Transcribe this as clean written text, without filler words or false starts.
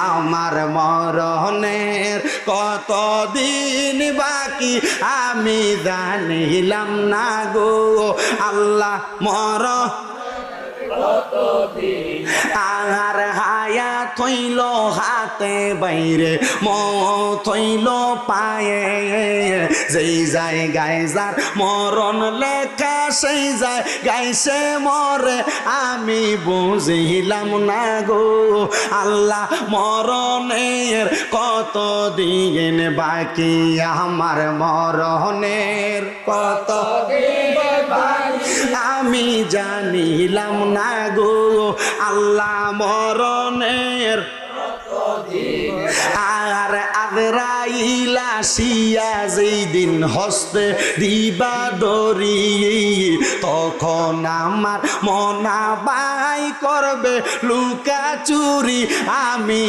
আমার মরণের কতদিন বাকি আমি জানিলাম না গো আল্লাহ আর হায়াত হইল হাতে বাইরে মত হইল পায়ে যেই জায়গায় যার মরণ লেখা সেই জায়গায় সে মরে আমি বুঝিলাম না গো আল্লাহ মরণের কত দিন বাকি আমার মরণের কত আমি জানিলাম না গো আল্লাহ মরণের আর আজরাইল আসিয়া যেই দিন হস্তে দিবা দরি তখন আমার মনা বাই করবে লুকা চুরি আমি